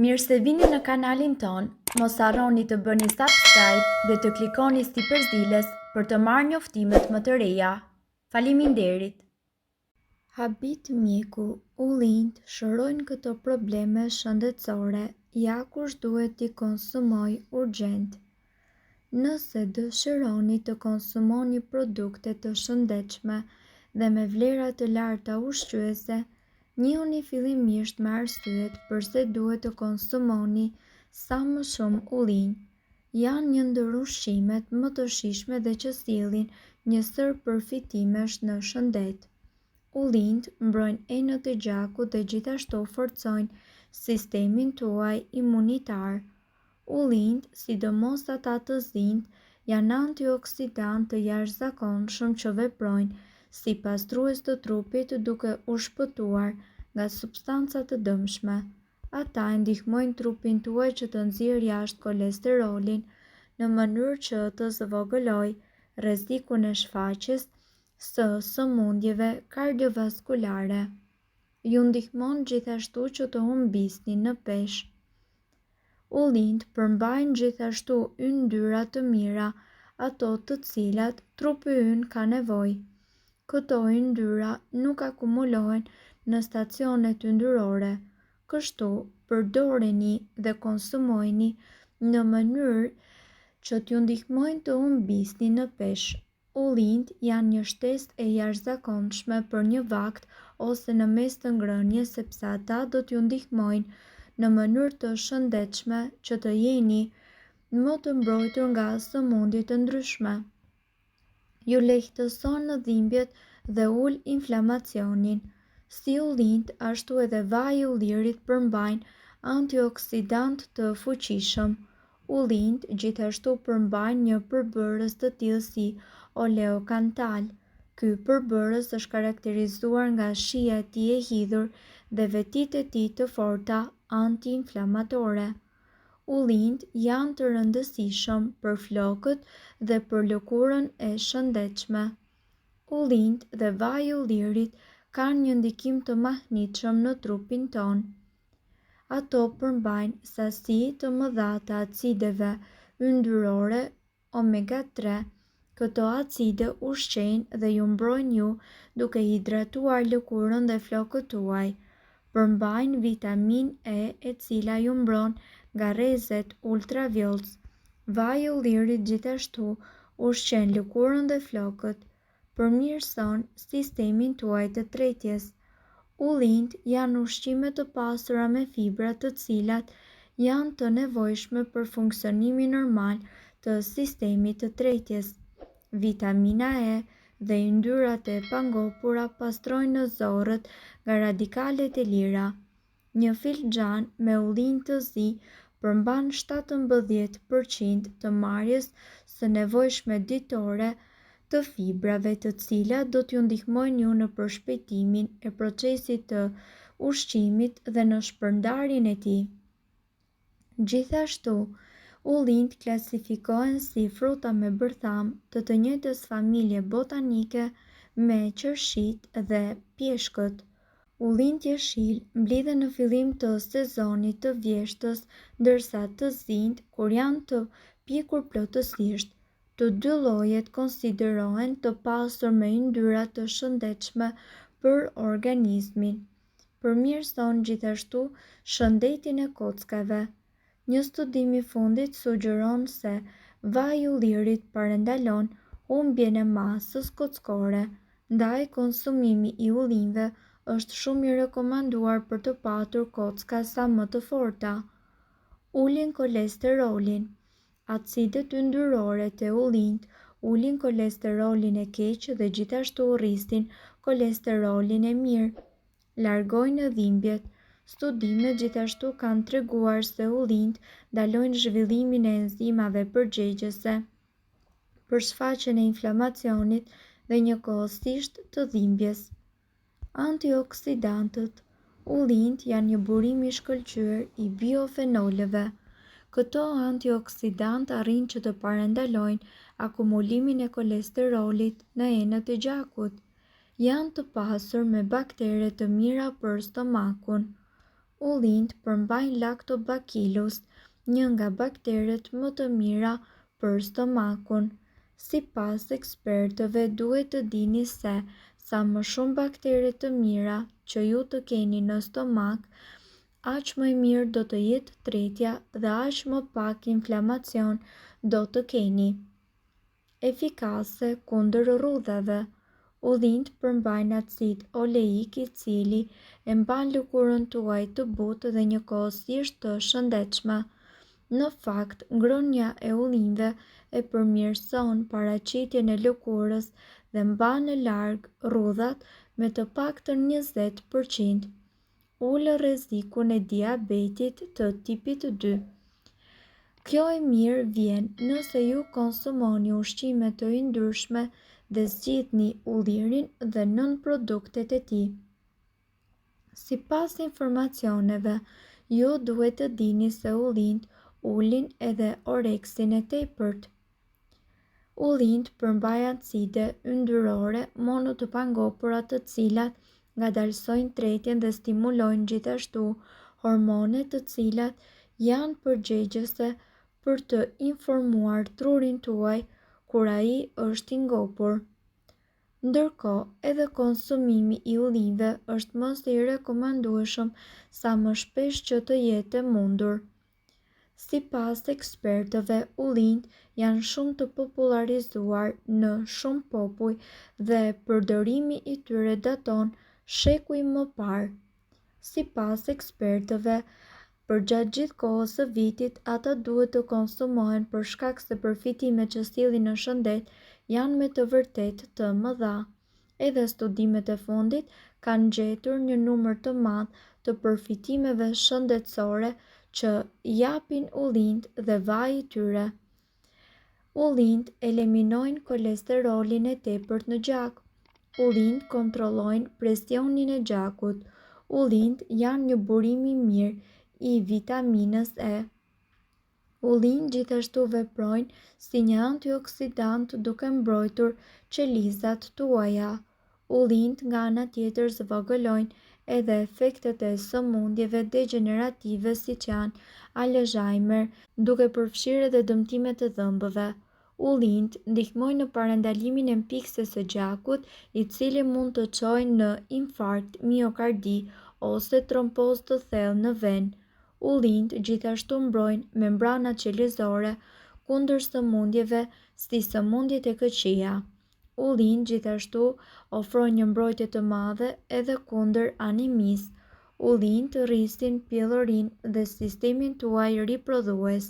Mirë se vini në kanalin ton, mos harroni të bëni subscribe dhe të klikoni si përzieles për të marrë njoftimet më të reja. Faleminderit! Habit mjeku, ullinjt shërojnë këto probleme shëndetësore, ja kush duhet t'i konsumoj urgjent. Nëse dëshironi të konsumoni produkte të shëndetshme dhe me vlera të larta ushqyese, njihuni fillimisht me arsyet pse duhet të konsumoni sa më shumë ullinj. Janë një ndër ushqimet më të shijshme dhe që sjellin një sër përfitimesh në shëndet. Ullinjt mbrojnë enët e gjakut dhe gjithashtu forcojnë sistemin tuaj imunitar. Ullinjt, sidomos ata të zinjt, janë antioksidantë të jashtëzakonshëm që veprojnë si pastrues të trupit duke u shpëtuar nga substancat të dëmshme. Ata e ndihmojnë trupin tuaj që të nxjerrë jashtë kolesterolin në mënyrë që të zvogëlojë rrezikun e shfaqjes së sëmundjeve kardiovaskulare. Ju ndihmon gjithashtu që të humbisni në peshë. Ullinjt përmbajnë gjithashtu yndyra të mira, ato të cilat trupi ynë ka nevojë. Këto yndyra nuk akumulohen në stacionet yndyrore, kështu përdoreni dhe konsumojeni në mënyrë që t'ju ndihmojnë të humbisni në peshë. Ullinjt janë një shtesë e jashtëzakonshme për një vakt ose në mes të ngrënies sepse ata do t'ju ndihmojnë në mënyrë të shëndetshme që të jeni më të mbrojtur nga sëmundje të ndryshme. Ju lehtëson në dhimbjet dhe ul inflamacionin. Si ullinjt, ashtu edhe vaji i ullirit përmbajnë antioksidant të fuqishëm. Ullinjt gjithashtu përmbajnë një përbërës të tillë si oleokantal. Ky përbërës është karakterizuar nga shija e tij e hidhur dhe vetitë e tij të forta antiinflamatore. Ullinjt janë të rëndësishëm për flokët dhe për lëkurën e shëndetshme. Ullinjt dhe vaji i ullirit kanë një ndikim të mahnitshëm në trupin ton. Ato përmbajnë sasi të mëdha të acideve yndyrore omega 3. Këto acide ushqejnë dhe ju mbrojnë ju duke hidratuar lëkurën dhe flokët tuaj. Përmbajnë vitaminë E cila ju mbron nga rrezet ultraviols. Vaji i ullirit gjithashtu ushqen lëkurën dhe flokët. Përmirëson sistemin tuaj të tretjes. Ullinjt janë ushqime të pasura me fibra të cilat janë të nevojshme për funksionimin normal të sistemit të tretjes. Vitamina E dhe yndyrat e pangopura pastrojnë zorrët nga radikalet e lira. Një filxhan me ullinj të zi përmban 17% të marrjes së nevojshme ditore të fibrave të cilat do t'ju ndihmojnë ju në përshpejtimin e procesit të ushqimit dhe në shpërndarjen e tij. Gjithashtu, ullinjt klasifikohen si fruta me bërtham të njëjtës familje botanike me qershitë dhe pjeshkët. Ullinjt jeshil mblidhen në fillim të sezonit të vjeshtës, ndërsa të zinjt kur janë të pjekur plotësisht. Të dy llojet konsiderohen të pasur me yndyra të shëndetshme për organizmin. Përmirëson gjithashtu shëndetin e kockave. Një studim i fundit sugjeron se vaji i ullirit parandalon humbjen e masës kockore, ndaj konsumimi i ullinjve është shumë i rekomanduar për të patur kocka sa më të forta. Ulin kolesterolin. Acidet yndyrore të ullinjt ulin kolesterolin e keq dhe gjithashtu rrisin kolesterolin e mirë. Largojnë dhimbjet. Studimet gjithashtu kanë treguar se ullinjt ndalojnë zhvillimin e enzimave përgjegjëse për shfaqjen e inflamacionit dhe njëkohësisht të dhimbjes. Antioksidantët. Ullinjt janë një burim i shkëlqyer i biofenolëve. Këto antioksidantë arrin që të parandalojnë akumulimin e kolesterolit në enët e gjakut. Janë të pasur me baktere të mira për stomakun. Ullinjt përmbajnë Lactobacillus, një nga bakteret më të mira për stomakun. Sipas ekspertëve, duhet të dini se sa më shumë baktere të mira që ju të keni në stomak, aq më mirë do të jetë tretja dhe aq më pak inflamacion do të keni. Efikase kundër rrudhave. Ullinjt përmbajnë acid oleik i cili e mban lëkurën tuaj të butë dhe njëkohësisht të shëndetshme. Në fakt, ngrohja e ullinjve e përmirëson paraqitjen e lëkurës dhe mban në larg rrudhat me të paktën 20%. Ulë rrezikun e diabetit të tipit 2. Kjo e mirë vjen nëse ju konsumoni ushqime të yndyrshme dhe zgjidhni ullirin dhe nën produktet e tij. Sipas informacioneve, ju duhet të dini se ullinjt ulin edhe oreksin e tepërt. Ullinjt përmbajnë acide yndyrore mono të pangopura të cilat ngadalsojnë tretjen dhe stimulojnë gjithashtu hormone të cilat janë përgjegjëse për të informuar trurin tuaj kur ai është i ngopur. Ndërkohë, edhe konsumimi i ullinjve është mos i rekomandueshëm sa më shpesh që të jetë e mundur. Sipas ekspertëve, ullinjt janë shumë të popularizuar në shumë popull dhe përdorimi i tyre daton shekuj më parë. Sipas ekspertëve, përgjatë gjithë kohës së vitit, ata duhet të konsumohen për shkak se përfitimet që sillin në shëndet janë me të vërtetë të mëdha. Edhe studimet e fundit kanë gjetur një numër të madh të përfitimeve shëndetësore që japin ullinjt dhe vaji i tyre. Ullinjt eliminojnë kolesterolin e tepërt në gjak. Ullinjt kontrollojnë presionin e gjakut. Ullinjt janë një burim i mirë i vitaminës E. Ullinjt gjithashtu veprojnë si një antioksidant duke mbrojtur qelizat tuaja. Ullinjt nga ana tjetër zvogëlojnë edhe efektet e sëmundjeve degenerative siç janë Alzheimer, duke përfshirë edhe dëmtimet e dhëmbëve. Ullinjt ndihmojnë në parandalimin e mpikses së gjakut, i cili mund të çojë në infarkt, miokardi ose trombozë të thellë në venë. Ullinjt gjithashtu mbrojnë membranat qelizore kundër sëmundjeve si sëmundjet e këqija. Ullinjt gjithashtu ofrojnë një mbrojtje të madhe edhe kundër anemisë. Ullinjt rrisin pjellërinë dhe sistemin tuaj riprodhues.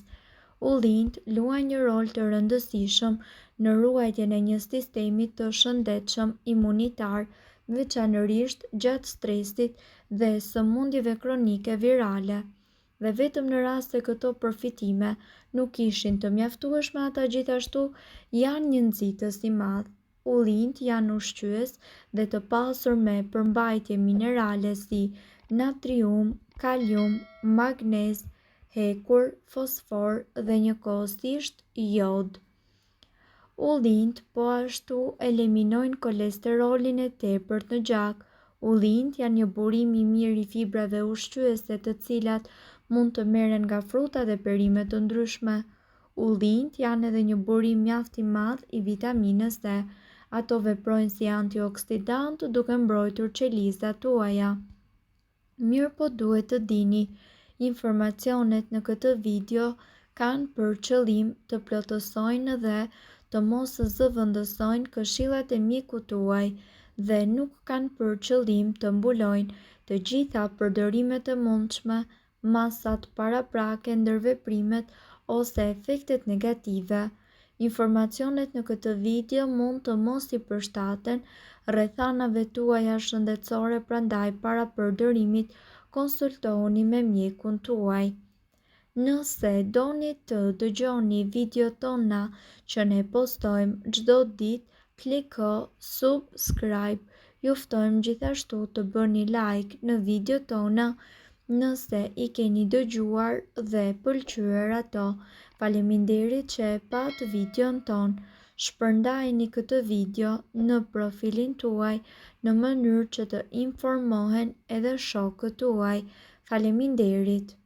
Ullinjt luajnë një rol të rëndësishëm në ruajtjen e një sistemi të shëndetshëm imunitar, veçanërisht gjatë stresit dhe sëmundjeve kronike virale. Dhe vetëm në rast se këto përfitime nuk ishin të mjaftueshme, ata gjithashtu janë një nxitës i madh. Ullinjt janë ushqyes dhe të pasur me përmbajtje minerale si natrium, kalium, magnez, hekur, fosfor dhe njëkohësisht jod. Ullinjt po ashtu eliminojnë kolesterolin e tepërt në gjak. Ullinjt janë një burim i mirë i fibrave ushqyese të cilat mund të merren nga fruta dhe perimet të ndryshme. Ullinjt janë edhe një burim mjaft i madh i vitaminës E. Ato veprojnë si antioksidant duke mbrojtur qelizat tuaja. Mirë po duhet të dini, informacionet në këtë video kanë për qëllim të plotësojnë dhe të mos zëvendësojnë këshillat e mjekut tuaj dhe nuk kanë për qëllim të mbulojnë të gjitha përdorimet e mundshme, masat paraprake, ndërveprimet ose efektet negative. Informacionet në këtë video mund të mos i përshtaten rrethanave tuaja shëndetësore, prandaj para përdorimit konsultohuni me mjekun tuaj. Nëse doni të dëgjoni videot tona që ne postojmë çdo ditë, kliko subscribe. Ju ftojmë gjithashtu të bëni like në videot tona nëse i keni dëgjuar dhe pëlqyer ato. Faleminderit që e pat videon ton. Shpërndajeni këtë video në profilin tuaj në mënyrë që të informohen edhe shokët tuaj. Faleminderit.